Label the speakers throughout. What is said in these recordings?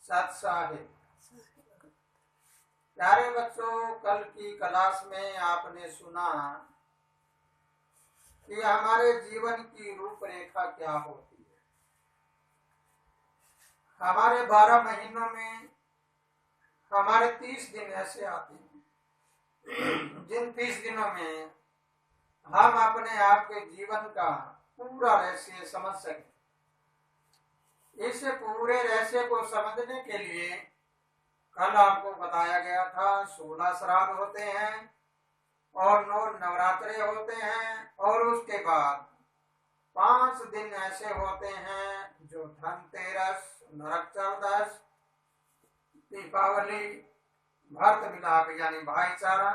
Speaker 1: सत्साहिब। प्यारे बच्चों, कल की क्लास में आपने सुना कि हमारे जीवन की रूपरेखा क्या होती है। हमारे 12 महीनों में हमारे 30 दिन ऐसे आते हैं जिन 30 दिनों में हम अपने आप के जीवन का पूरा रहस्य समझ सकें। इस पूरे रहस्य को समझने के लिए कल आपको बताया गया था 16 श्राद्ध होते हैं और 9 नवरात्रे होते हैं, और उसके बाद 5 दिन ऐसे होते हैं जो धनतेरस, नरक चतुर्दश, दीपावली, भक्त मिलाप यानी भाईचारा,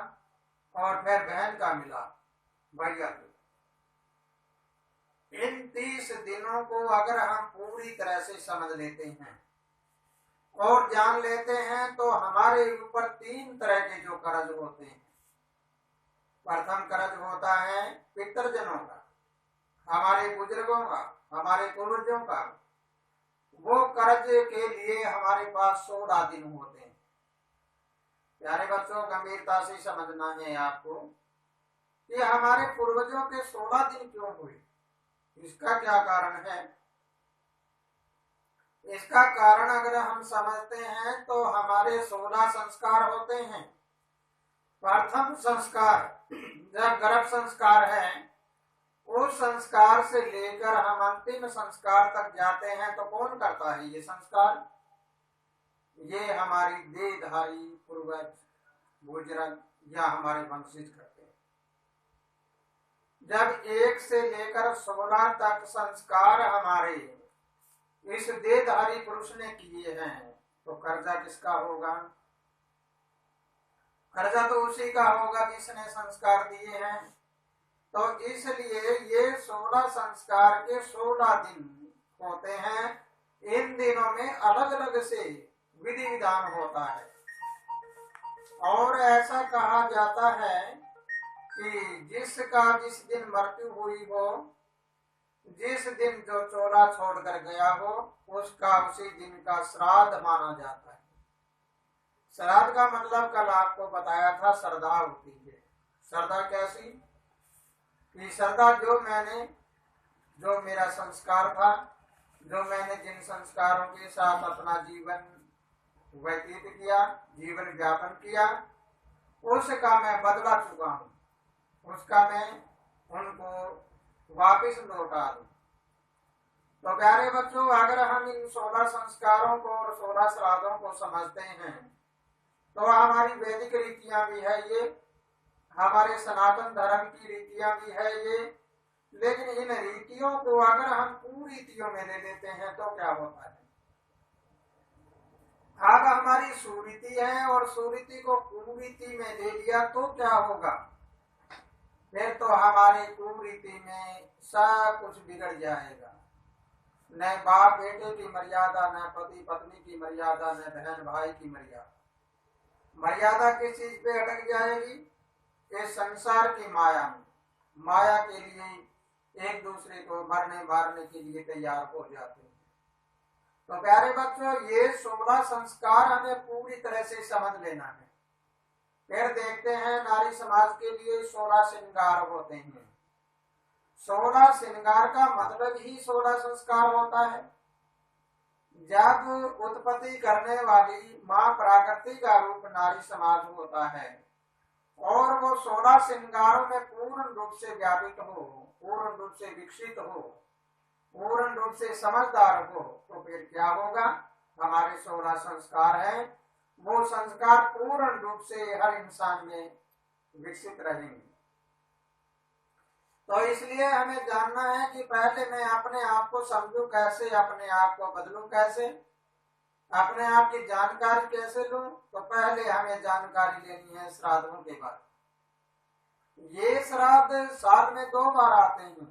Speaker 1: और फिर बहन का मिलाप भैया। इन 30 दिनों को अगर हम पूरी तरह से समझ लेते हैं और जान लेते हैं तो हमारे ऊपर 3 तरह के जो कर्ज होते हैं। प्रथम कर्ज होता है पितृजनों का, हमारे बुजुर्गों का, हमारे पूर्वजों का। वो कर्ज के लिए हमारे पास 16 दिन होते हैं। प्यारे बच्चों, गंभीरता से समझना है आपको कि हमारे पूर्वजों के 16 दिन क्यों हुए। इसका क्या कारण है? इसका कारण अगर हम समझते हैं तो हमारे 16 संस्कार होते हैं। प्रथम संस्कार जब गर्भ संस्कार है, उस संस्कार से लेकर हम अंतिम संस्कार तक जाते हैं तो कौन करता है ये संस्कार? ये हमारी देहधारी पूर्वज, बुजुर्ग या हमारे वंशज करते हैं। जब 1 से लेकर 16 तक संस्कार हमारे इस देहधारी पुरुष ने किए हैं तो कर्जा किसका होगा? कर्जा तो उसी का होगा जिसने संस्कार दिए हैं। तो इसलिए ये 16 संस्कार के 16 दिन होते हैं। इन दिनों में अलग अलग से विधि विधान होता है, और ऐसा कहा जाता है कि जिसका जिस दिन मृत्यु हुई हो, जिस दिन जो चोला छोड़कर गया हो, उसका उसी दिन का श्राद्ध माना जाता है। श्राद्ध का मतलब कल आपको बताया था श्रद्धा होती है। श्रद्धा कैसी? कि श्रद्धा जो मेरा संस्कार था, जो मैंने जिन संस्कारों के साथ अपना जीवन व्यतीत किया, जीवन व्यापन किया, उसका मैं बदला चुका हूँ, उसका मैं उनको वापिस लौटा दूं। तो प्यारे बच्चों, अगर हम इन 16 संस्कारों को और 16 श्राद्धों को समझते हैं तो हमारी वैदिक रीतियां भी है ये, हमारे सनातन धर्म की रीतियां भी है ये। लेकिन इन रीतियों को अगर हम कुरीतियों में ले लेते हैं तो क्या होता है? अब हमारी सुरीति है और सुरीति को कुरीति में ले लिया तो क्या होगा? फिर तो हमारे कुरीति में सब कुछ बिगड़ जाएगा। न बाप बेटे की मर्यादा, न पति पत्नी की मर्यादा, न बहन भाई की मर्यादा। मर्यादा किस चीज पे अटक जाएगी? इस संसार की माया में। माया के लिए एक दूसरे को मरने मारने के लिए तैयार हो जाते हैं। तो प्यारे बच्चों, ये 16 संस्कार हमें पूरी तरह से समझ लेना है। फिर देखते हैं नारी समाज के लिए 16 श्रृंगार होते हैं। 16 श्रृंगार का मतलब ही 16 संस्कार होता है। जब उत्पत्ति करने वाली माँ प्रकृति का रूप नारी समाज होता है और वो 16 श्रृंगारों में पूर्ण रूप से व्यापित हो, पूर्ण रूप से विकसित हो, पूर्ण रूप से समझदार हो, तो फिर क्या होगा? हमारे 16 संस्कार हैं, वो संस्कार पूर्ण रूप से हर इंसान में विकसित रहेंगे। तो इसलिए हमें जानना है कि पहले मैं अपने आप को समझूं कैसे, अपने आप को बदलूं कैसे, अपने आप की जानकारी कैसे लूं। तो पहले हमें जानकारी लेनी है श्राद्धों के बारे। ये श्राद्ध साल में 2 बार आते हैं।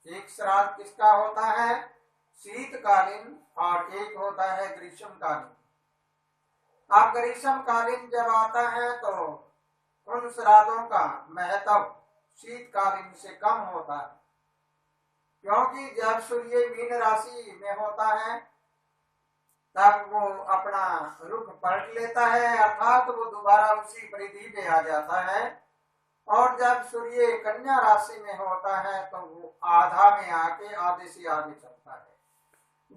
Speaker 1: एक श्राद्ध किसका होता है? शीतकालीन, और एक होता है ग्रीष्मकालीन। अब ग्रीष्मकालीन जब आता है तो उन श्राद्धों का महत्व शीतकालीन से कम होता है, क्योंकि जब सूर्य मीन राशि में होता है तब वो अपना रुख पलट लेता है, अर्थात वो दोबारा उसी परिधि पे आ जाता है। और जब सूर्य कन्या राशि में होता है तो वो आधा में आके आधे से आगे चलता है।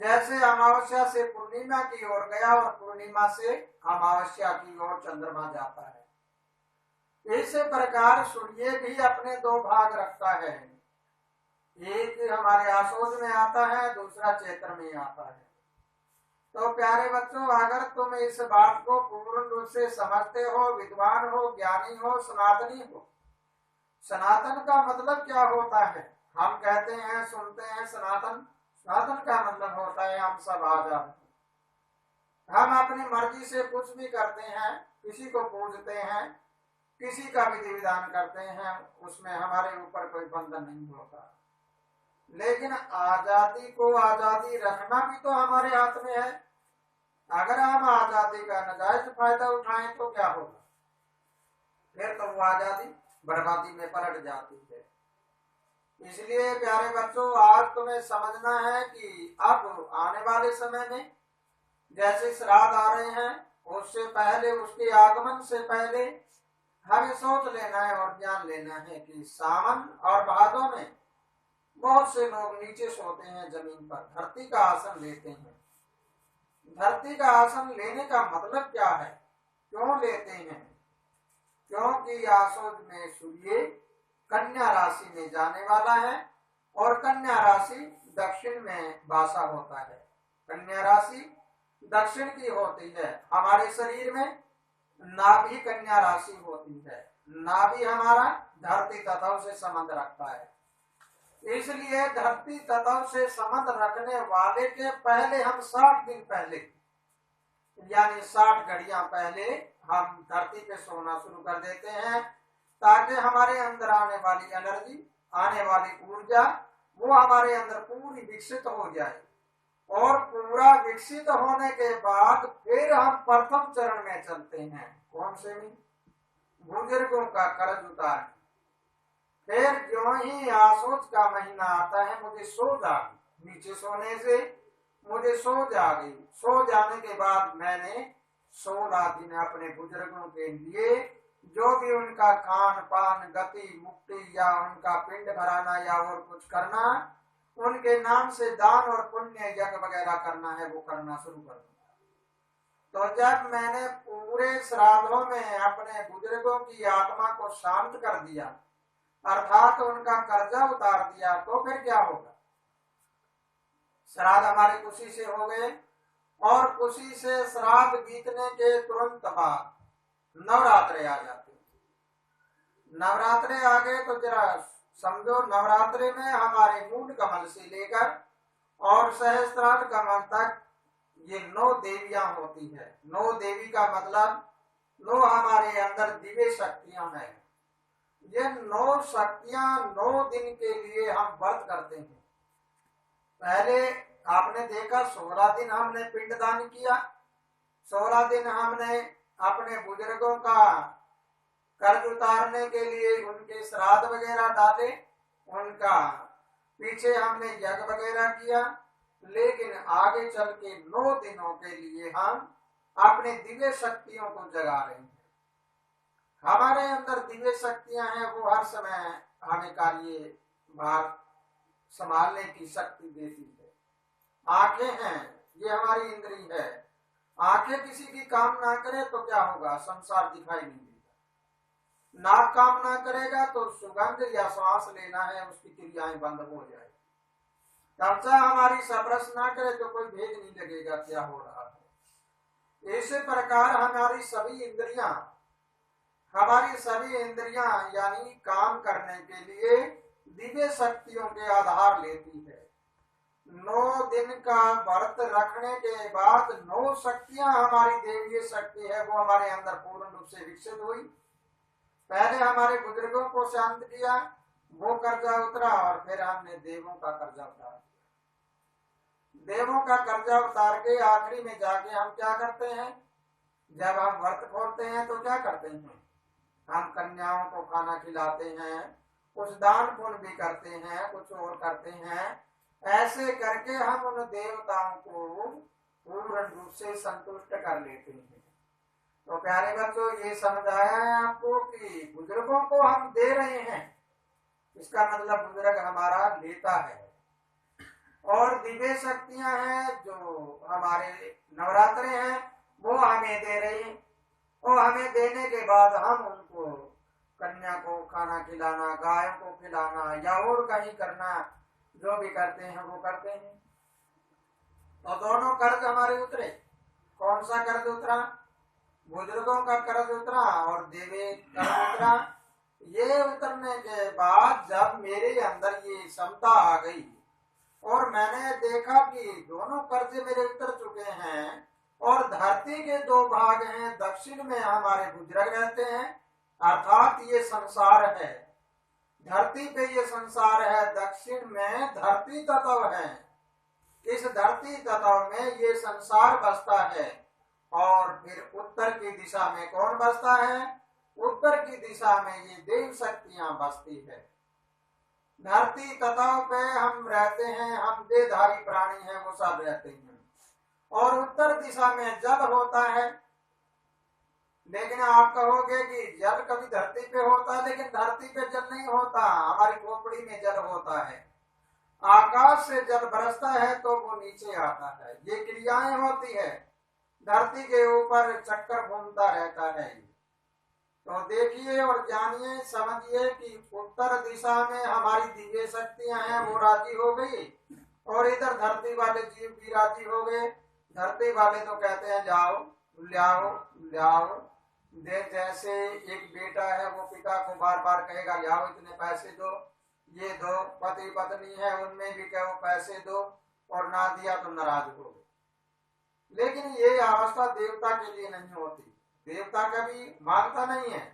Speaker 1: जैसे अमावस्या से पूर्णिमा की ओर गया और पूर्णिमा से अमावस्या की ओर चंद्रमा जाता है। इस प्रकार सूर्य भी अपने दो भाग रखता है, एक हमारे आसोज में आता है, दूसरा चैत्र में आता है। तो प्यारे बच्चों, अगर तुम इस बात को पूर्ण रूप से समझते हो, विद्वान हो, ज्ञानी हो, सनातनी हो। सनातन का मतलब क्या होता है? हम कहते हैं, सुनते हैं सनातन। सनातन का मतलब होता है हम सब आजाद, हम अपनी मर्जी से कुछ भी करते हैं, किसी को पूजते हैं, किसी का विधि विधान करते हैं, उसमें हमारे ऊपर कोई बंधन नहीं होता। लेकिन आजादी को आजादी रखना भी तो हमारे हाथ में है। अगर हम आजादी का नाजायज फायदा उठाएं तो क्या होगा? फिर तो वो आजादी बर्बादी में पलट जाती है। इसलिए प्यारे बच्चों, आज तुम्हें समझना है कि अब आने वाले समय में जैसे श्राद्ध आ रहे हैं, उससे पहले, उसके आगमन से पहले हमें सोच लेना है और जान लेना है कि सावन और भादों में बहुत से लोग नीचे सोते हैं, जमीन पर धरती का आसन लेते हैं। धरती का आसन लेने का मतलब क्या है? क्यों लेते हैं? क्योंकि आसोज में सूर्य कन्या राशि में जाने वाला है और कन्या राशि दक्षिण में वासा होता है। कन्या राशि दक्षिण की होती है। हमारे शरीर में नाभि कन्या राशि होती है। नाभि हमारा धरती तत्व से संबंध रखता है। इसलिए धरती तत्व से संबंध रखने वाले के पहले हम 60 दिन पहले, यानी 60 घड़ियां पहले हम धरती पे सोना शुरू कर देते हैं, ताकि हमारे अंदर आने वाली एनर्जी, आने वाली ऊर्जा, वो हमारे अंदर पूरी विकसित हो जाए। और पूरा विकसित होने के बाद फिर हम प्रथम चरण में चलते हैं। कौन से में? बुजुर्गों का कर्ज उतार। फिर जो ही आसोच का महीना आता है, मुझे सो जागी, नीचे सोने से मुझे सो जागी। सो जाने के बाद मैंने 16 दिन अपने बुजुर्गों के लिए जो भी उनका खान पान, गति मुक्ति या उनका पिंड भराना या और कुछ करना, उनके नाम से दान और पुण्य यज्ञ वगैरह करना है, वो करना शुरू कर दूंगा। तो जब मैंने पूरे श्राद्धों में अपने बुजुर्गों की आत्मा को शांत कर दिया, अर्थात उनका कर्जा उतार दिया, तो फिर क्या होगा? श्राद्ध हमारे खुशी से हो गए और खुशी से श्राद्ध बीतने के तुरंत बाद नवरात्रे आ जाते हैं। नवरात्रे आ गए तो जरा समझो, नवरात्रे में हमारे मूल कमल से लेकर और सहस्त्रार कमल तक ये 9 देवियां होती है। 9 देवी का मतलब 9 हमारे अंदर दिव्य शक्तियां हैं। ये 9 शक्तियां 9 दिन के लिए हम व्रत करते हैं। पहले आपने देखा 16 दिन हमने पिंडदान किया, 16 दिन हमने अपने बुजुर्गों का कर्ज उतारने के लिए उनके श्राद्ध वगैरह डाले, उनका पीछे हमने यज्ञ वगैरह किया। लेकिन आगे चल के 9 दिनों के लिए हम अपने दिव्य शक्तियों को जगा रहे हैं। हमारे अंदर दिव्य शक्तियां हैं, वो हर समय हमें कार्य भार संभालने की शक्ति देती है। आंखें हैं, ये हमारी इंद्री है। आंखें किसी की काम ना करे तो क्या होगा? संसार दिखाई नहीं देगा। नाक काम ना करेगा तो सुगंध या श्वास लेना है, उसकी क्रियाएं बंद हो जाए। त्वचा हमारी स्पर्श ना करे तो कोई भेद नहीं लगेगा क्या हो रहा है। इसी प्रकार हमारी सभी इंद्रियां यानी काम करने के लिए दिव्य शक्तियों के आधार लेती है। 9 दिन का व्रत रखने के बाद 9 शक्तियां हमारी देवीय शक्ति है, वो हमारे अंदर पूर्ण रूप से विकसित हुई। पहले हमारे बुजुर्गों को शांत किया, वो कर्जा उतरा, और फिर हमने देवों का कर्जा उतार दिया। देवों का कर्जा उतार के आखिरी में जाके हम क्या करते हैं? जब हम व्रत खोलते हैं तो क्या करते हैं? हम कन्याओं को खाना खिलाते हैं, कुछ दान पुण्य भी करते हैं, कुछ और करते हैं। ऐसे करके हम उन देवताओं को पूर्ण रूप से संतुष्ट कर लेते हैं। तो प्यारे बच्चों, ये समझ आया है आपको कि बुजुर्गों को हम दे रहे हैं, इसका मतलब बुजुर्ग हमारा लेता है। और दिव्य शक्तियां हैं जो हमारे नवरात्रे हैं, वो हमें दे रहे हैं, और हमें देने के बाद हम उनको कन्या को खाना खिलाना, गायों को खिलाना या और कहीं करना, जो भी करते हैं वो करते हैं। तो दोनों कर्ज हमारे उतरे। कौन सा कर्ज उतरा? बुजुर्गों का कर्ज उतरा और देवे कर्ज उतरा। ये उतरने के बाद जब मेरे अंदर ये क्षमता आ गई और मैंने देखा कि दोनों कर्ज मेरे उतर चुके हैं, और धरती के दो भाग हैं, दक्षिण में हमारे बुजुर्ग रहते हैं, अर्थात ये संसार है, धरती पे ये संसार है, दक्षिण में धरती तत्व है। इस धरती तत्व में ये संसार बसता है, और फिर उत्तर की दिशा में कौन बसता है? उत्तर की दिशा में ये देव शक्तियां बसती है। धरती तत्व पे हम रहते हैं, हम देहधारी प्राणी हैं, वो सब रहते हैं। और उत्तर दिशा में जल होता है। लेकिन आप कहोगे कि जल कभी धरती पे होता है, लेकिन धरती पे जल नहीं होता, हमारी खोपड़ी में जल होता है। आकाश से जल बरसता है तो वो नीचे आता है, ये क्रियाएं होती है। धरती के ऊपर चक्कर घूमता रहता है। तो देखिए और जानिए, समझिए कि उत्तर दिशा में हमारी दिव्य शक्तियां हैं, वो राजी हो गई, और इधर धरती वाले जीव भी राजी हो गए। धरती वाले तो कहते हैं जाओ लाओ लाओ, जैसे एक बेटा है वो पिता को बार बार कहेगा लाओ इतने पैसे दो, ये दो। पति पत्नी है, उनमें भी कहो पैसे दो, और ना दिया तो नाराज हो। लेकिन ये अवस्था देवता के लिए नहीं होती। देवता कभी मांगता नहीं है,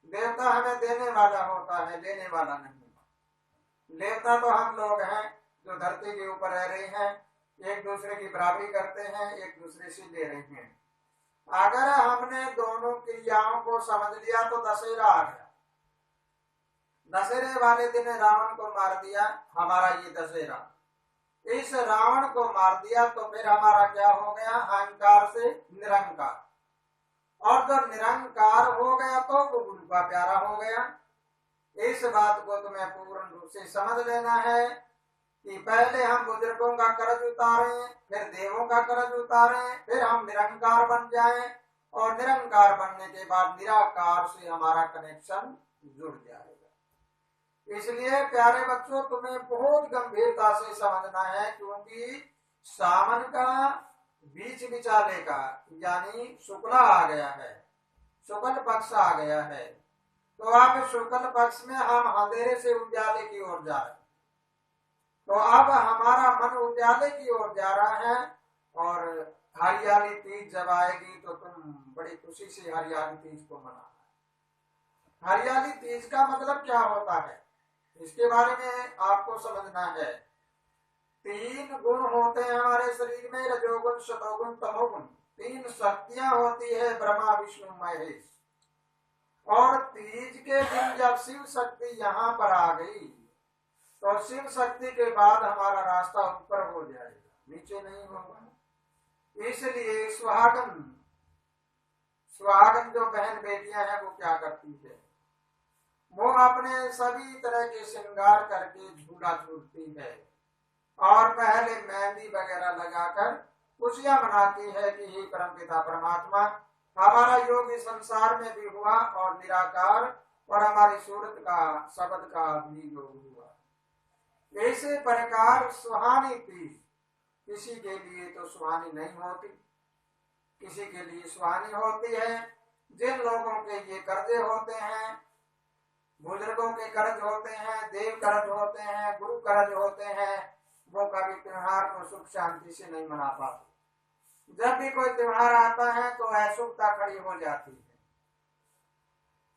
Speaker 1: देवता हमें देने वाला होता है, लेने वाला नहीं। देवता तो हम लोग हैं जो धरती के ऊपर रह रहे हैं, एक दूसरे की बराबरी करते हैं, एक दूसरे से ले रहे हैं। अगर हमने दोनों क्रियाओं को समझ लिया तो दशहरा आ गया। दशहरे वाले दिन रावण को मार दिया, हमारा ये दशहरा। इस रावण को मार दिया तो फिर हमारा क्या हो गया? अहंकार से निरंकार। और जब निरंकार हो गया तो वो गुरु का प्यारा हो गया। इस बात को तुम्हें पूर्ण रूप से समझ लेना है कि पहले हम बुजुर्गों का कर्ज उतारें, फिर देवों का कर्ज उतारें, फिर हम निरंकार बन जाएं, और निरंकार बनने के बाद निराकार से हमारा कनेक्शन जुड़ जाएगा। इसलिए प्यारे बच्चों, तुम्हें बहुत गंभीरता से समझना है, क्योंकि सावन का बीच बिचाले का यानी शुक्ला आ गया है, शुक्ल पक्ष आ गया है। तो अब शुक्ल पक्ष में हम अंधेरे से उजाले की ओर जा रहे हैं। तो अब हमारा मन उजाले की ओर जा रहा है, और हरियाली तीज जब आएगी तो तुम बड़ी खुशी से हरियाली तीज को मनाना। हरियाली तीज का मतलब क्या होता है, इसके बारे में आपको समझना है। 3 गुण होते हैं हमारे शरीर में, रजोगुण, सतोगुण, तमोगुण। 3 शक्तियां होती है, ब्रह्मा विष्णु महेश। और तीज के दिन जब शिव शक्ति यहाँ पर आ गई तो शिव शक्ति के बाद हमारा रास्ता ऊपर हो जाएगा, नीचे नहीं होगा। इसलिए सुहागन जो बहन बेटियां हैं वो क्या करती है? वो अपने सभी तरह के श्रृंगार करके झूला झूलती है, और पहले मेहंदी वगैरह लगाकर खुशियां मनाती है कि हे परमपिता परमात्मा, हमारा योग इस संसार में भी हुआ, और निराकार और हमारी सूरत का शब्द का भी योग हुआ। ऐसे प्रकार सुहानी तीज किसी के लिए तो सुहानी नहीं होती, किसी के लिए सुहानी होती है। जिन लोगों के ये कर्जे होते हैं, बुजुर्गों के कर्ज होते हैं, देव कर्ज होते हैं, गुरु कर्ज होते हैं, वो कभी त्योहार को सुख शांति से नहीं मना पाते। जब भी कोई त्योहार आता है तो अशुभता खड़ी हो जाती है।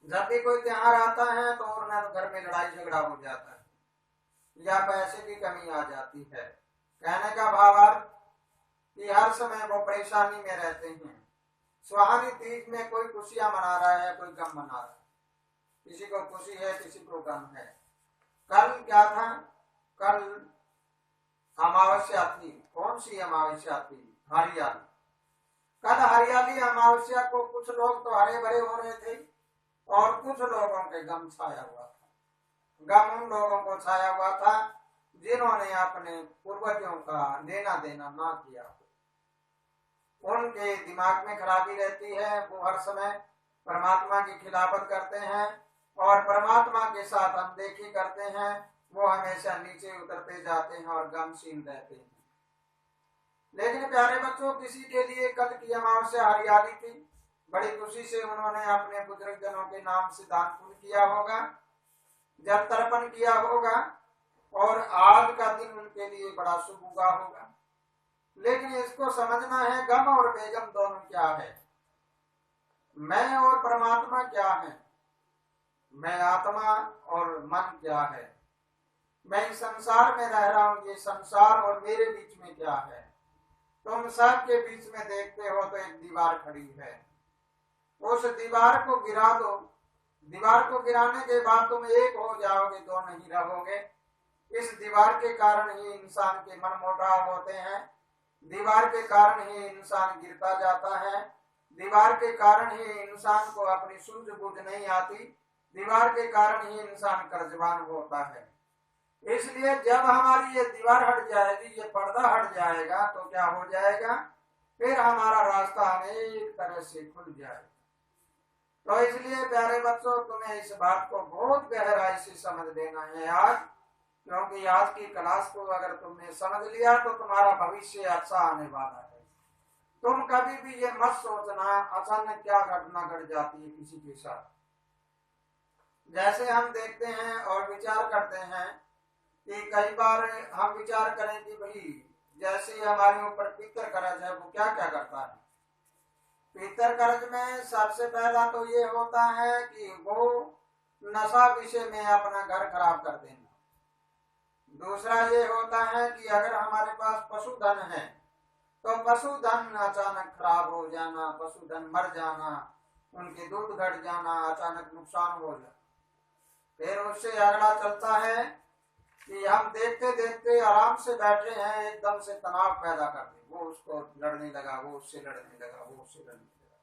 Speaker 1: जब भी कोई त्योहार आता है तो घर में लड़ाई झगड़ा हो जाता है, या पैसे की कमी आ जाती है। कहने का भावार्थ कि हर समय वो परेशानी में रहते हैं। सुहानी तीज में कोई खुशियां मना रहा है, कोई गम मना रहा है, किसी को खुशी है, किसी को गम है। कल क्या था? कल अमावस्या थी। कौन सी अमावस्या थी? हरियाली। कल हरियाली अमावस्या को कुछ लोग तो हरे भरे हो रहे थे और कुछ लोगों के गम छाया हुआ था। गम उन लोगों को छाया हुआ था जिन्होंने अपने पूर्वजों का लेना देना ना किया। उनके दिमाग में खराबी रहती है, वो हर समय परमात्मा की खिलाफत करते हैं और परमात्मा के साथ अनदेखी करते हैं। वो हमेशा नीचे उतरते जाते हैं और गमशील रहते हैं। लेकिन प्यारे बच्चों, किसी के लिए कल की अमावस्या हरियाली थी, बड़ी खुशी से उन्होंने अपने बुजुर्ग जनों के नाम से दान पुण्य किया होगा, जल तर्पण किया होगा और आज का दिन उनके लिए बड़ा शुभ हुआ होगा। लेकिन इसको समझना है, गम और बेगम दोनों क्या है, मैं और परमात्मा क्या है, मैं आत्मा और मन क्या है, मैं इस संसार में रह रहा हूं, ये संसार और मेरे बीच में क्या है। तुम सब के बीच में देखते हो तो एक दीवार खड़ी है, उस दीवार को गिरा दो। दीवार को गिराने के बाद तुम एक हो जाओगे, दो नहीं रहोगे। इस दीवार के कारण ही इंसान के मन मोटाव होते हैं, दीवार के कारण ही इंसान गिरता जाता है, दीवार के कारण ही इंसान को अपनी सूझबूझ नहीं आती, दीवार के कारण ही इंसान कर्जवान होता है। इसलिए जब हमारी ये दीवार हट जाएगी, ये पर्दा हट जाएगा, तो क्या हो जाएगा, फिर हमारा रास्ता अनेक तरह से खुल जाएगा। तो इसलिए प्यारे बच्चों, तुम्हें इस बात को बहुत गहराई से समझ लेना है आज, क्योंकि आज की क्लास को अगर तुमने समझ लिया तो तुम्हारा भविष्य अच्छा आने वाला है। तुम कभी भी ये मत सोचना अचानक क्या घटना घट जाती है किसी के साथ। जैसे हम देखते हैं और विचार करते हैं कि कई बार हम विचार करें कि भाई जैसे हमारे ऊपर पितर कर्ज है, वो क्या क्या करता है। पितर कर्ज में सबसे पहला तो ये होता है कि वो नशा विषय में अपना घर खराब कर देना। दूसरा ये होता है कि अगर हमारे पास पशुधन है तो पशुधन अचानक खराब हो जाना, पशुधन मर जाना, उनके दूध घट जाना, अचानक नुकसान हो जाना। फिर उससे अगला चलता है कि हम देखते देखते आराम से बैठे हैं, एकदम से तनाव पैदा कर दे, वो उसको लड़ने लगा, वो उससे लड़ने लगा, वो उससे लड़ने लगा।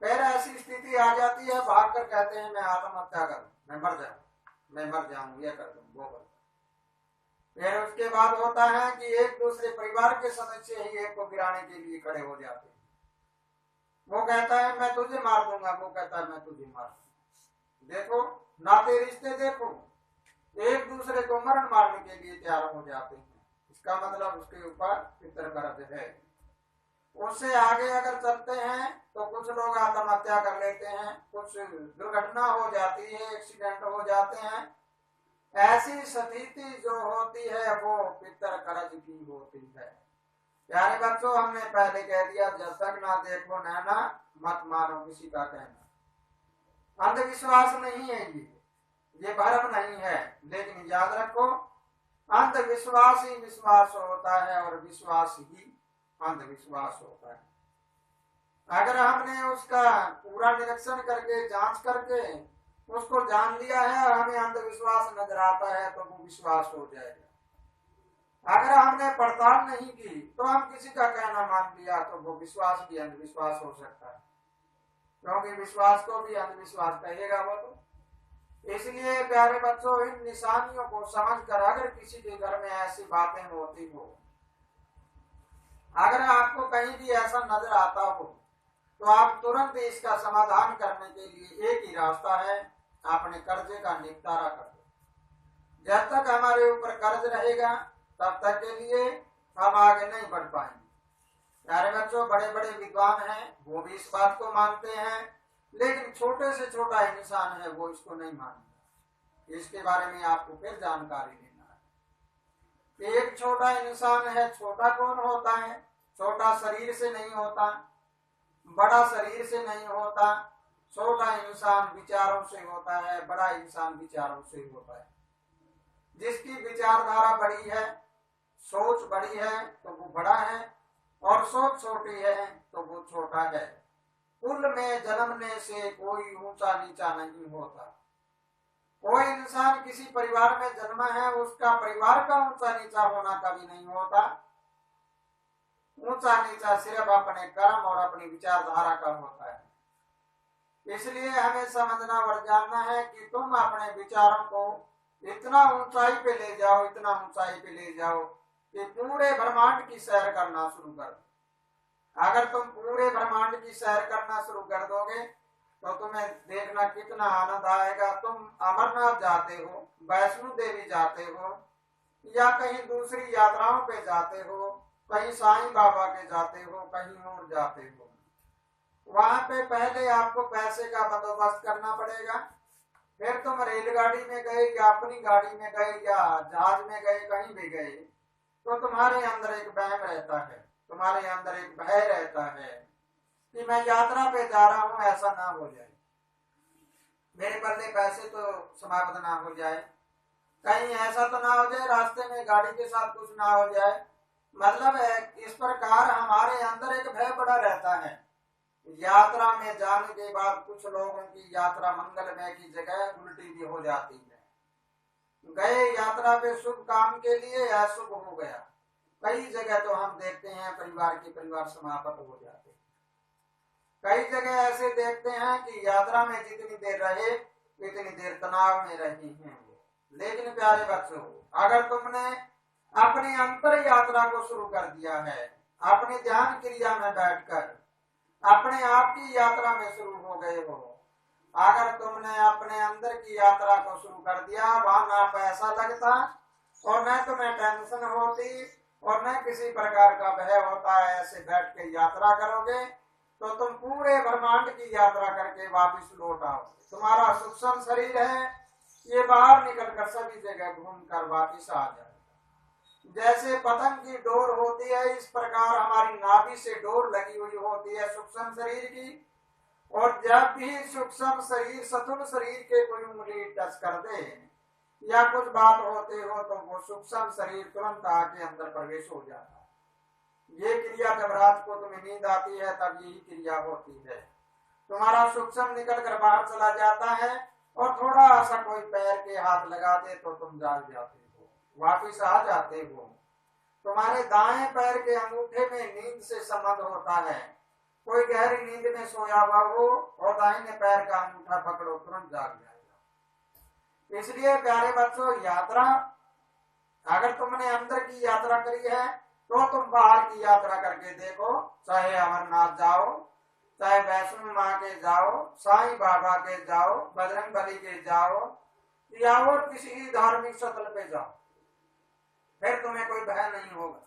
Speaker 1: फिर ऐसी स्थिति आ जाती है, भागकर कहते हैं मैं आत्महत्या करूं, मैं मर जाऊं, ये कर दूं, वो कर। फिर उसके बाद होता है कि एक दूसरे परिवार के सदस्य ही एक को गिराने के लिए खड़े हो जाते हैं। वो कहता है मैं तुझे मार दूंगा, वो कहता है मैं तुझे मार दूंगा। देखो नाते रिश्ते, देखो एक दूसरे को मरण मारने के लिए तैयार हो जाते हैं। इसका मतलब उसके ऊपर पितर कर्ज है। उससे आगे अगर चलते हैं तो कुछ लोग आत्महत्या कर लेते हैं, कुछ दुर्घटना हो जाती है, एक्सीडेंट हो जाते हैं। ऐसी स्थिति जो होती है वो पितर कर्ज की होती है। प्यारे बच्चों, हमने पहले कह दिया, जब तक ना देखो नैना मत मानो किसी का कहना। अंधविश्वास नहीं है ये भ्रम नहीं है, लेकिन याद रखो अंधविश्वास ही विश्वास होता है और विश्वास ही अंधविश्वास होता है। अगर हमने उसका पूरा निरीक्षण करके, जांच करके उसको जान लिया है और हमें अंधविश्वास नजर आता है तो वो विश्वास हो जाएगा। अगर हमने पड़ताल नहीं की तो हम किसी का कहना मान लिया तो वो विश्वास भी अंधविश्वास हो सकता है, क्योंकि विश्वास को भी अंधविश्वास कहेगा वो तो। इसलिए प्यारे बच्चों, इन निशानियों को समझकर अगर किसी के घर में ऐसी बातें होती हो, अगर आपको कहीं भी ऐसा नजर आता हो, तो आप तुरंत इसका समाधान करने के लिए एक ही रास्ता है, अपने कर्जे का निपटारा कर दो। जब तक हमारे ऊपर कर्ज रहेगा तब तक के लिए हम आगे नहीं बढ़ पाएंगे। प्यारे बच्चों, बड़े बड़े विद्वान हैं, वो भी इस बात को मानते हैं, लेकिन छोटे से छोटा इंसान है वो इसको नहीं मानता। इसके बारे में आपको फिर जानकारी लेना है। एक छोटा इंसान है, छोटा कौन होता है? छोटा शरीर से नहीं होता, बड़ा शरीर से नहीं होता। छोटा इंसान विचारों से होता है, बड़ा इंसान विचारों से होता है। जिसकी विचारधारा बड़ी है, सोच बड़ी है तो वो बड़ा है, और सोच छोटी है तो वो छोटा है। कुल में जन्मने से कोई ऊंचा नीचा नहीं होता। कोई इंसान किसी परिवार में जन्मा है, उसका परिवार का ऊंचा नीचा होना कभी नहीं होता। ऊंचा नीचा सिर्फ अपने कर्म और अपनी विचारधारा का होता है। इसलिए हमें समझना और जानना है कि तुम अपने विचारों को इतना ऊंचाई पे ले जाओ, इतना ऊंचाई पे ले जाओ कि पूरे ब्रह्मांड की सैर करना शुरू कर दो। अगर तुम पूरे ब्रह्मांड की सैर करना शुरू कर दोगे तो तुम्हें देखना कितना आनंद आएगा। तुम अमरनाथ जाते हो, वैष्णो देवी जाते हो, या कहीं दूसरी यात्राओं पे जाते हो, कहीं साईं बाबा के जाते हो, कहीं और जाते हो, वहां पे पहले आपको पैसे का बंदोबस्त करना पड़ेगा। फिर तुम रेलगाड़ी में गए या अपनी गाड़ी में गए या जहाज में गए, कहीं भी गए, तो तुम्हारे अंदर एक वहम रहता है, तुम्हारे अंदर एक भय रहता है कि मैं यात्रा पे जा रहा हूं, ऐसा ना हो जाए, मेरे पल्ले पैसे तो समाप्त ना हो जाए, कहीं ऐसा तो ना हो जाए रास्ते में गाड़ी के साथ कुछ ना हो जाए। मतलब इस प्रकार हमारे अंदर एक भय पड़ा रहता है। यात्रा में जाने के बाद कुछ लोगों की यात्रा मंगलमय की जगह उल्टी भी हो जाती है। गए यात्रा पे शुभ काम के लिए, अशुभ हो गया। कई जगह तो हम देखते हैं परिवार समाप्त हो जाते हैं। कई जगह ऐसे देखते हैं कि यात्रा में जितनी देर रहे इतनी देर तनाव में रही हैं। लेकिन प्यारे बच्चों, अगर तुमने अपनी अंतर यात्रा को शुरू कर दिया है, अपने ध्यान क्रिया में बैठकर अपने आप की यात्रा में शुरू हो गए हो, अगर तुमने अपने अंदर की यात्रा को शुरू कर दिया, वहां ना पैसा लगता और न तुम्हें टेंशन होती और न किसी प्रकार का भय होता है, ऐसे बैठ के यात्रा करोगे तो तुम पूरे ब्रह्मांड की यात्रा करके वापस लौट आओगे। तुम्हारा सूक्ष्म शरीर है, ये बाहर निकलकर सभी जगह घूमकर वापस आ जाएगा। जैसे पतंग की डोर होती है, इस प्रकार हमारी नाभि से डोर लगी हुई होती है सूक्ष्म शरीर की, और जब भी सूक्ष्म शरीर स्थूल शरीर के कोई उंगली टच कर दे या कुछ बात होते हो तो वो सूक्ष्म शरीर तुरंत आके अंदर प्रवेश हो जाता है। ये क्रिया जब रात को तुम्हें नींद आती है तब यही क्रिया होती है। तुम्हारा सूक्ष्म निकल कर बाहर चला जाता है और थोड़ा सा कोई पैर के हाथ लगा दे तो तुम जाग जाते हो, वापिस आ जाते हो। तुम्हारे दाएं पैर के अंगूठे में नींद से संबंध होता है। कोई गहरी नींद में सोया हुआ हो और दाहिने पैर का अंगूठा पकड़ो, तुरंत जाग जाएगा। इसलिए प्यारे बच्चों, यात्रा अगर तुमने अंदर की यात्रा करी है तो तुम बाहर की यात्रा करके देखो, चाहे अमरनाथ जाओ, चाहे वैष्णो माँ के जाओ, साईं बाबा के जाओ, बजरंगबली के जाओ या और किसी धार्मिक स्थल पे जाओ, फिर तुम्हें कोई भय नहीं होगा,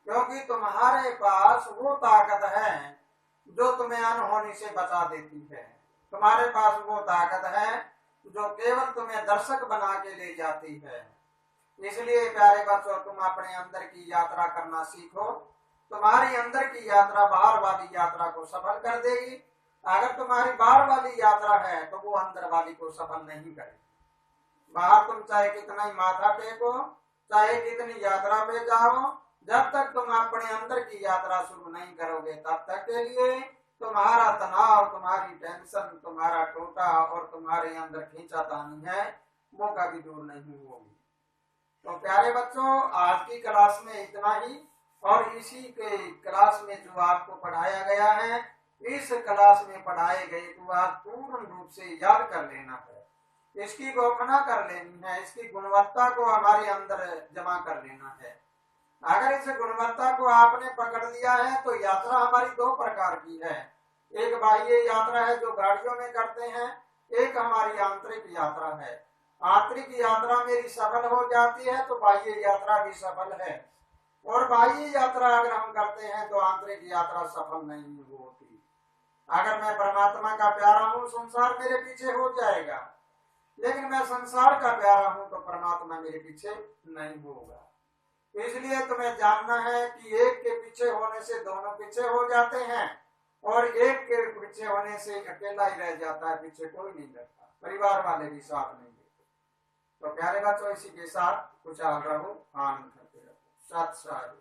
Speaker 1: क्योंकि तुम्हारे पास वो ताकत है जो तुम्हें अनहोनी से बचा देती है। तुम्हारे पास वो ताकत है जो केवल तुम्हें दर्शक बना के ले जाती है। इसलिए प्यारे बच्चों, तुम अपने अंदर की यात्रा करना सीखो। तुम्हारी अंदर की यात्रा बाहर वाली यात्रा को सफल कर देगी। अगर तुम्हारी बाहर वाली यात्रा है तो वो अंदर वाली को सफल नहीं करेगी। बाहर तुम चाहे कितना ही माथा टेको, चाहे कितनी यात्रा पे जाओ, जब तक तुम अपने अंदर की यात्रा शुरू नहीं करोगे तब तक के लिए तुम्हारा तनाव, तुम्हारी टेंशन, तुम्हारा टोटा और तुम्हारे अंदर खींचातानी है वो कभी दूर नहीं होगी। तो प्यारे बच्चों, आज की क्लास में इतना ही, और इसी के क्लास में जो आपको पढ़ाया गया है, इस क्लास में पढ़ाए गए को आप पूर्ण रूप से याद कर लेना है, इसकी गोपना कर लेनी है, इसकी गुणवत्ता को हमारे अंदर जमा कर लेना है। अगर इस गुणवत्ता को आपने पकड़ लिया है तो यात्रा हमारी दो प्रकार की है। एक बाह्य यात्रा है जो गाड़ियों में करते हैं, एक हमारी आंतरिक यात्रा है। आंतरिक यात्रा मेरी सफल हो जाती है तो बाह्य यात्रा भी सफल है, और बाह्य यात्रा अगर हम करते हैं तो आंतरिक यात्रा सफल नहीं होती। अगर मैं परमात्मा का प्यारा हूँ, संसार मेरे पीछे हो जाएगा, लेकिन मैं संसार का प्यारा हूँ तो परमात्मा मेरे पीछे नहीं होगा। इसलिए तुम्हें जानना है कि एक के पीछे होने से दोनों पीछे हो जाते हैं, और एक के पीछे होने से अकेला ही रह जाता है, पीछे कोई नहीं रहता, परिवार वाले भी साथ नहीं देते। तो प्यारे बच्चों, इसी के साथ खुशहाल रहो, आनंद करते रहो। सत साधु।